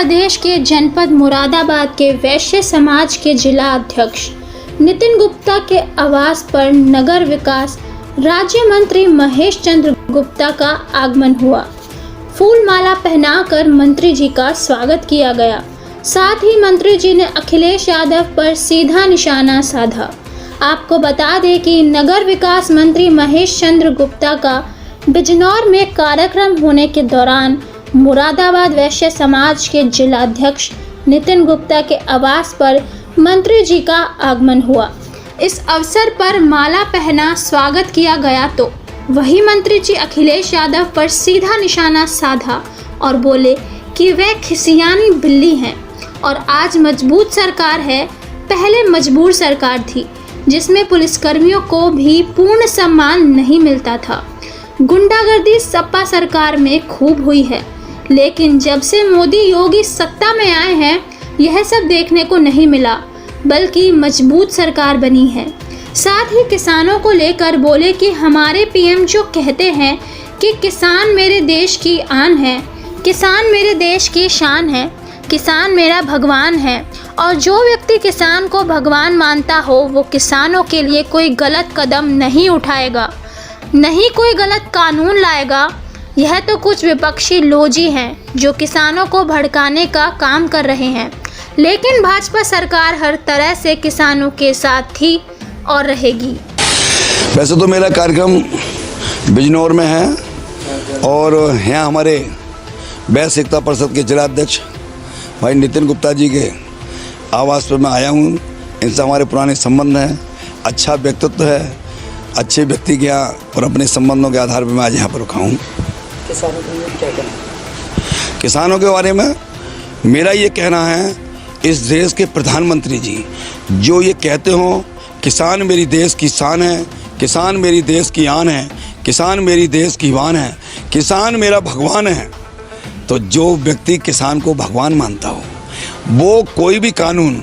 प्रदेश के जनपद मुरादाबाद के वैश्य समाज के जिला अध्यक्ष नितिन गुप्ता के आवास पर नगर विकास राज्य मंत्री महेश चंद्र गुप्ता का आगमन हुआ। फूल माला पहनाकर मंत्री जी का स्वागत किया गया। साथ ही मंत्री जी ने अखिलेश यादव पर सीधा निशाना साधा। आपको बता दें कि नगर विकास मंत्री महेश चंद्र गुप्ता का बिजनौर में कार्यक्रम होने के दौरान मुरादाबाद वैश्य समाज के जिला अध्यक्ष नितिन गुप्ता के आवास पर मंत्री जी का आगमन हुआ। इस अवसर पर माला पहना स्वागत किया गया तो वही मंत्री जी अखिलेश यादव पर सीधा निशाना साधा और बोले कि वे खिसियानी बिल्ली हैं और आज मजबूत सरकार है, पहले मजबूर सरकार थी जिसमें पुलिसकर्मियों को भी पूर्ण सम्मान नहीं मिलता था। गुंडागर्दी सपा सरकार में खूब हुई है, लेकिन जब से मोदी योगी सत्ता में आए हैं यह सब देखने को नहीं मिला, बल्कि मजबूत सरकार बनी है। साथ ही किसानों को लेकर बोले कि हमारे पीएम जो कहते हैं कि किसान मेरे देश की आन है, किसान मेरे देश की शान है, किसान मेरा भगवान है और जो व्यक्ति किसान को भगवान मानता हो वो किसानों के लिए कोई गलत कदम नहीं उठाएगा, नहीं कोई गलत कानून लाएगा। यह तो कुछ विपक्षी लोजी हैं जो किसानों को भड़काने का काम कर रहे हैं, लेकिन भाजपा सरकार हर तरह से किसानों के साथ थी और रहेगी। वैसे तो मेरा कार्यक्रम बिजनौर में है और यहाँ हमारे वैश्य एकता परिषद के जिला अध्यक्ष भाई नितिन गुप्ता जी के आवास पर मैं आया हूँ। इनसे हमारे पुराने संबंध हैं, अच्छा व्यक्तित्व है, अच्छे व्यक्ति के यहाँ और अपने संबंधों के आधार पर मैं आज यहाँ पर रुका हूँ। किसानों के लिए क्या कहना है? किसानों के बारे में मेरा ये कहना है, इस देश के प्रधानमंत्री जी जो ये कहते हो किसान मेरी देश की शान है, किसान मेरी देश की आन है, किसान मेरी देश की वान है, किसान मेरा भगवान है, तो जो व्यक्ति किसान को भगवान मानता हो वो कोई भी कानून,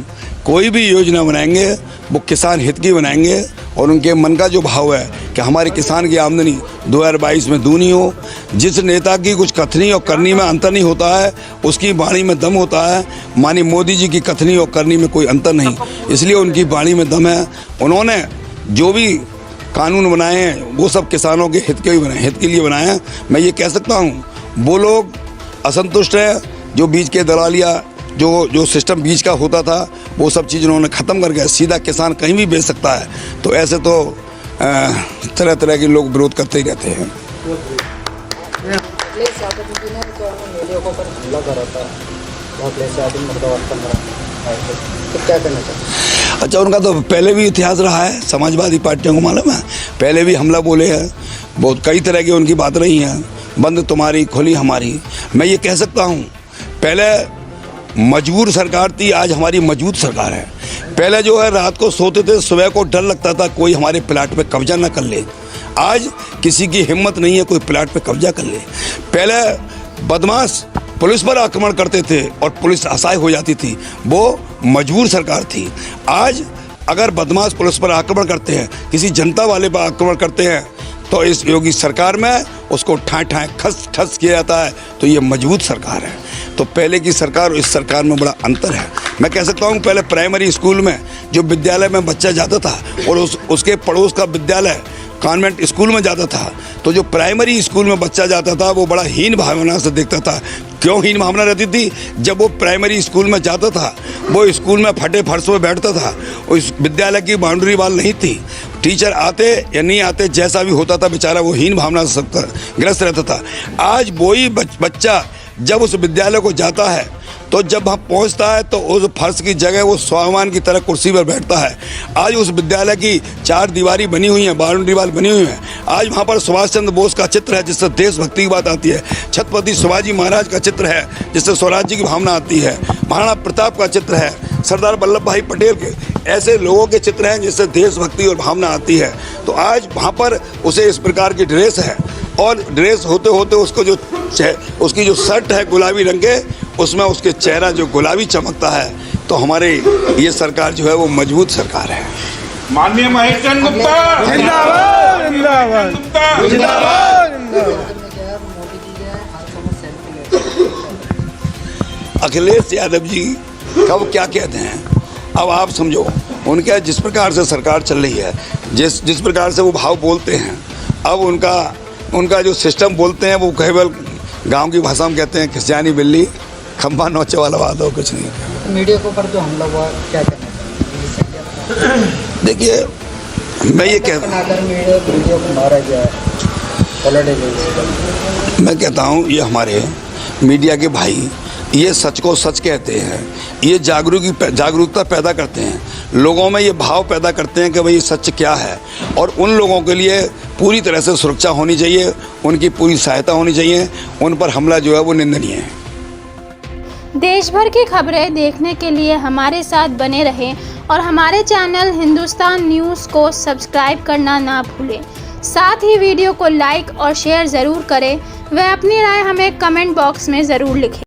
कोई भी योजना बनाएंगे वो किसान हित की बनाएंगे और उनके मन का जो भाव है कि हमारे किसान की आमदनी 2022 में दूनी हो। जिस नेता की कुछ कथनी और करनी में अंतर नहीं होता है उसकी वाणी में दम होता है। माननीय मोदी जी की कथनी और करनी में कोई अंतर नहीं, इसलिए उनकी वाणी में दम है। उन्होंने जो भी कानून बनाए हैं वो सब किसानों के हित के ही बनाए, हित के लिए बनाए हैं। मैं ये कह सकता हूँ वो लोग असंतुष्ट है, जो बीज के दलालिया जो सिस्टम बीज का होता था वो सब चीज़ उन्होंने ख़त्म कर गया। सीधा किसान कहीं भी बेच सकता है, तो ऐसे तो तरह तरह के लोग विरोध करते ही रहते हैं। अच्छा, उनका तो पहले भी इतिहास रहा है, समाजवादी पार्टियों को मालूम है, पहले भी हमला बोले हैं, बहुत कई तरह की उनकी बात रही हैं, बंद तुम्हारी खोली हमारी। मैं ये कह सकता हूँ पहले मजबूर सरकार थी, आज हमारी मजबूत सरकार है। पहले जो है रात को सोते थे, सुबह को डर लगता था कोई हमारे प्लाट पे कब्जा ना कर ले। आज किसी की हिम्मत नहीं है कोई प्लाट पे कब्जा कर ले। पहले बदमाश पुलिस पर आक्रमण करते थे और पुलिस असहाय हो जाती थी, वो मजबूर सरकार थी। आज अगर बदमाश पुलिस पर आक्रमण करते हैं, किसी जनता वाले पर आक्रमण करते हैं, तो इस योगी सरकार में उसको ठाए ठाए खस ठस किया जाता है, तो ये मजबूत सरकार है। तो पहले की सरकार और इस सरकार में बड़ा अंतर है। मैं कह सकता हूँ पहले प्राइमरी स्कूल में जो विद्यालय में बच्चा जाता था और उसके पड़ोस का विद्यालय कॉन्वेंट स्कूल में जाता था, तो जो प्राइमरी स्कूल में बच्चा जाता था वो बड़ा हीन भावना से देखता था। क्यों हीन भावना रहती थी? जब वो प्राइमरी स्कूल में जाता था वो स्कूल में फटे फर्श में बैठता था, उस विद्यालय की बाउंड्री वाल नहीं थी। टीचर आते या नहीं आते, जैसा भी होता था बेचारा वो हीन भावना से सबका ग्रस्त रहता था। आज वही बच्चा जब उस विद्यालय को जाता है तो जब वहाँ पहुँचता है तो उस फर्श की जगह वो स्वाभिमान की तरह कुर्सी पर बैठता है। आज उस विद्यालय की 4 दीवारी बनी हुई हैं, बाउंड्री वाल बनी हुई हैं। आज वहाँ पर सुभाष चंद्र बोस का चित्र है जिससे देशभक्ति की बात आती है, छत्रपति शिवाजी महाराज का चित्र है जिससे स्वराज्य की भावना आती है, महाराणा प्रताप का चित्र है, सरदार वल्लभ भाई पटेल के, ऐसे लोगों के चित्र हैं जिससे देशभक्ति और भावना आती है। तो आज वहाँ पर उसे इस प्रकार की ड्रेस है और ड्रेस होते होते उसको उसकी जो शर्ट है गुलाबी रंग के, उसमें उसके चेहरा जो गुलाबी चमकता है। तो हमारे ये सरकार जो है वो मजबूत सरकार है। माननीय महेश चंद्र गुप्ता जिंदाबाद, जिंदाबाद, जिंदाबाद। अखिलेश यादव जी का वो क्या कहते हैं, अब आप समझो उनका जिस प्रकार से सरकार चल रही है, जिस प्रकार से वो भाव बोलते हैं, अब उनका जो सिस्टम बोलते हैं वो केवल गांव की भाषा में कहते हैं खिसियानी बिल्ली खंबा नोचे वाला बात हो, कुछ नहीं। मीडिया के ऊपर जो हमला हुआ क्या कहना चाहिए? देखिए मैं ये मीडिया को मारा गया है, मैं कहता हूँ ये हमारे मीडिया के भाई ये सच को सच कहते हैं, ये जागरूकता पैदा करते हैं, लोगों में ये भाव पैदा करते हैं कि भाई सच क्या है, और उन लोगों के लिए पूरी तरह से सुरक्षा होनी चाहिए, उनकी पूरी सहायता होनी चाहिए, उन पर हमला जो है वो निंदनीय है। देश भर की खबरें देखने के लिए हमारे साथ बने रहें और हमारे चैनल हिंदुस्तान न्यूज़ को सब्सक्राइब करना ना भूलें। साथ ही वीडियो को लाइक और शेयर ज़रूर करें व अपनी राय हमें कमेंट बॉक्स में ज़रूर लिखें।